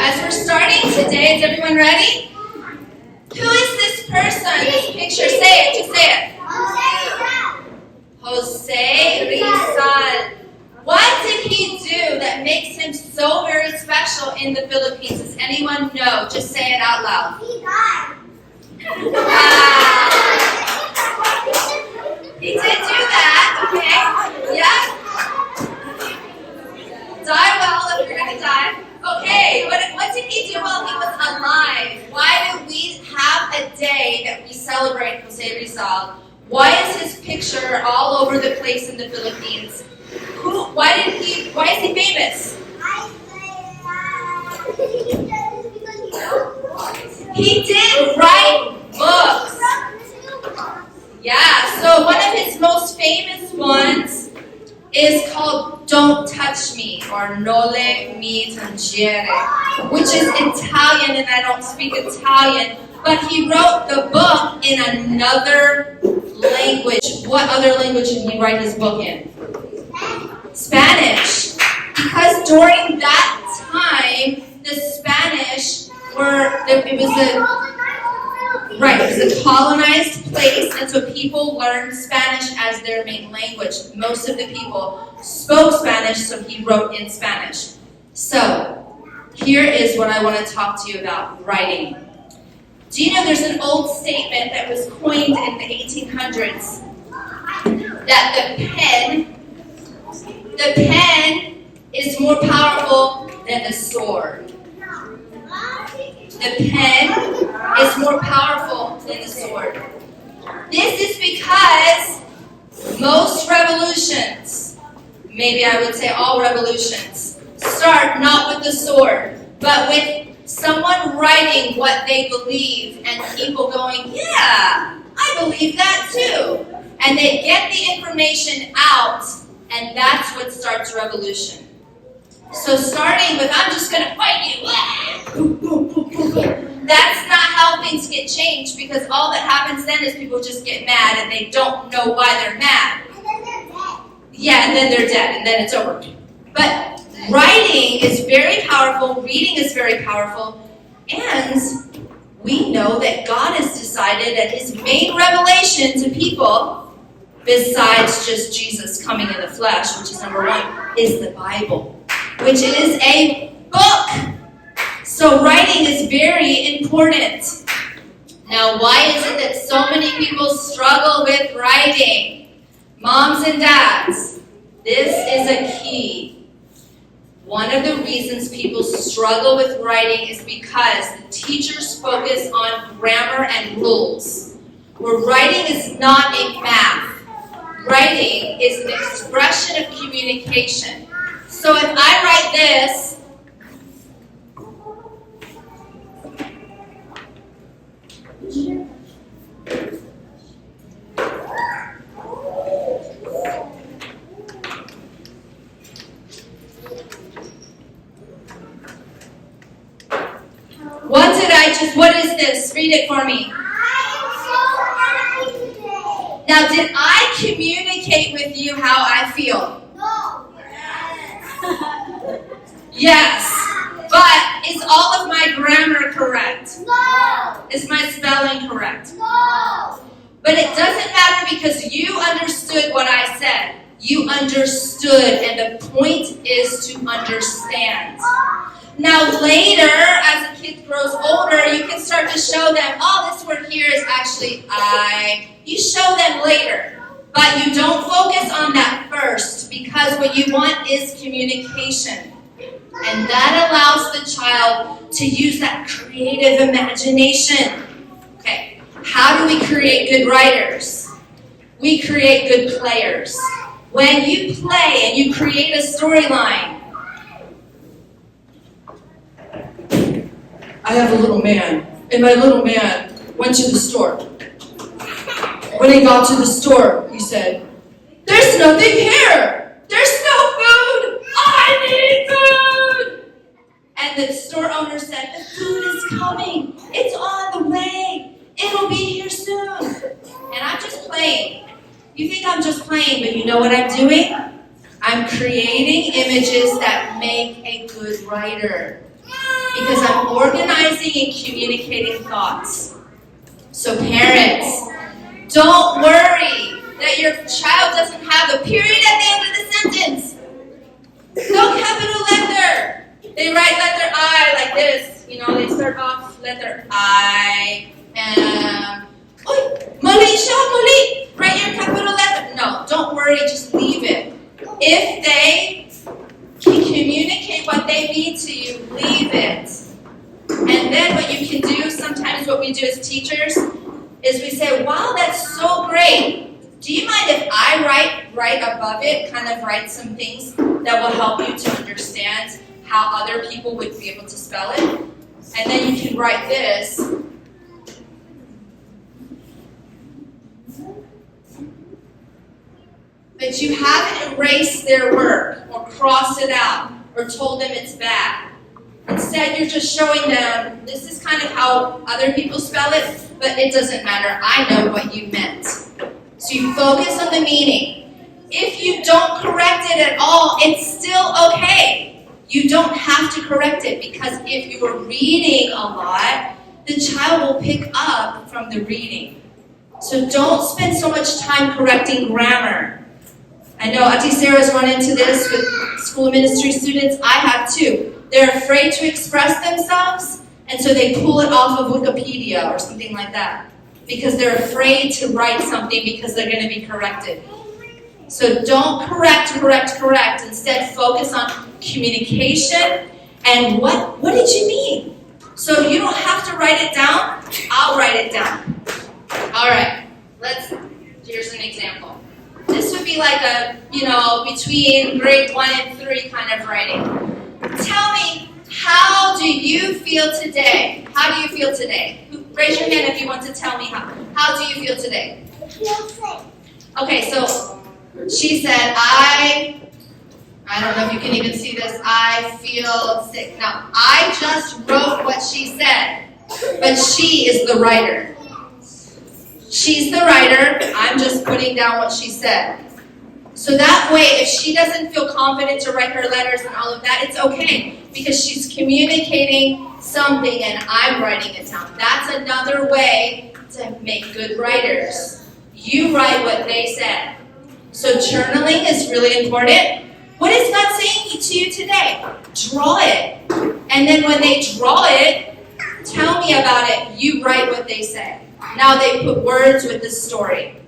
as we're starting today, is everyone ready? Who is this person, this picture? Say it, just say it. José Rizal. What did he do that makes him so very special in the Philippines? Does anyone know? Just say it out loud. He died. He did do that, okay? Yeah? Die well if you're going to die. Okay, what did he do while he was alive? Why do we have a day that we celebrate José Rizal? Why is his picture all over the place in the Philippines? Why is he famous? He did write books. Yeah, so one of his most famous ones is called Don't Touch Me, or Nole Mi Tangere, which is Italian, and I don't speak Italian, but he wrote the book in another language. What other language did he write his book in? Spanish. Because during that time, the Spanish it was a colonized place, and so people learned Spanish as their main language. Most of the people spoke Spanish, so he wrote in Spanish. So, here is what I want to talk to you about, writing. Do you know there's an old statement that was coined in the 1800s that the pen is more powerful than the sword. The pen is more powerful than the sword. This is because most revolutions, maybe I would say all revolutions, start not with the sword, but with someone writing what they believe and people going, yeah, I believe that too. And they get the information out, and that's what starts a revolution. So starting with, I'm just going to fight you, that's not how things get changed, because all that happens then is people just get mad and they don't know why they're mad. And then they're dead. Yeah, and then they're dead, and then it's over. But writing is very powerful, reading is very powerful, and we know that God has decided that his main revelation to people, besides just Jesus coming in the flesh, which is number one, is the Bible, which is a book. So writing is very important. Now, why is it that so many people struggle with writing? Moms and dads, this is a key. One of the reasons people struggle with writing is because the teachers focus on grammar and rules. Where writing is not a math. Writing is an expression of communication. So if I write this, what is this? Read it for me. I am so happy today. Now, did I communicate with you how I feel? No. Yes. But is all of my grammar correct? No. Is my spelling correct? No. But it doesn't matter because you understood what I said. You understood, and the point is to understand. Now later, as a kid grows older, you can start to show them, oh, this word here is actually I. You show them later. But you don't focus on that first, because what you want is communication. And that allows the child to use that creative imagination. Okay, how do we create good writers? We create good players. When you play and you create a storyline, I have a little man, and my little man went to the store. When he got to the store, he said, there's nothing here! There's no food! I need food! And the store owner said, the food is coming. It's on the way. It'll be here soon. And I'm just playing. You think I'm just playing, but you know what I'm doing? I'm creating images that make a good writer. because I'm organizing and communicating thoughts. So parents, don't worry that your child doesn't have a period at the end of the sentence. No capital letter. They write letter I like this. They start off letter I. Mali siya, mali. Write your capital letter. No, don't worry, just leave it. If they can communicate what they mean to you, leave it. And then what you can do, sometimes what we do as teachers, is we say, wow, that's so great. Do you mind if I write right above it, kind of write some things that will help you to understand how other people would be able to spell it? And then you can write this. But you haven't erased their work or crossed it out or told them it's bad. Instead, you're just showing them, this is kind of how other people spell it, but it doesn't matter. I know what you meant. So you focus on the meaning. If you don't correct it at all, it's still okay. You don't have to correct it, because if you are reading a lot, the child will pick up from the reading. So don't spend so much time correcting grammar. I know A.C.E.S has run into this with school ministry students. I have too. They're afraid to express themselves, and so they pull it off of Wikipedia or something like that, because they're afraid to write something because they're going to be corrected. So don't correct. Instead, focus on communication and what did you mean? So you don't have to write it down. I'll write it down. All right. Here's an example. This would be like between grade 1 and 3 kind of writing. Tell me, how do you feel today? How do you feel today? Raise your hand if you want to tell me how. How do you feel today? I feel sick. Okay, so she said, I don't know if you can even see this, I feel sick. Now, I just wrote what she said, but she is the writer. She's the writer, I'm just putting down what she said. So that way, if she doesn't feel confident to write her letters and all of that, it's okay, because she's communicating something and I'm writing it down. That's another way to make good writers. You write what they said. So journaling is really important. What is God saying to you today? Draw it. And then when they draw it, tell me about it. You write what they said. Now they put words with the story.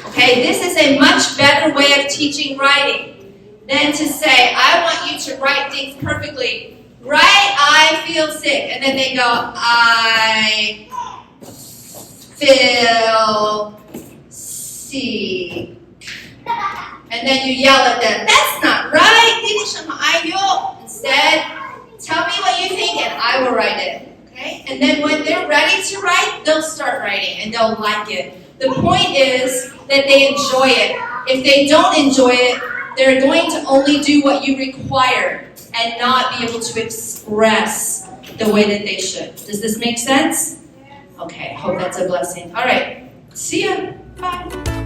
Okay, this is a much better way of teaching writing than to say, I want you to write things perfectly. Write, I feel sick. And then they go, I feel sick. And then you yell at them, that's not right. Instead, tell me what you think and I will write it. Okay? And then when they're ready to write, they'll start writing and they'll like it. The point is that they enjoy it. If they don't enjoy it, they're going to only do what you require and not be able to express the way that they should. Does this make sense? Okay, I hope that's a blessing. All right, see ya. Bye.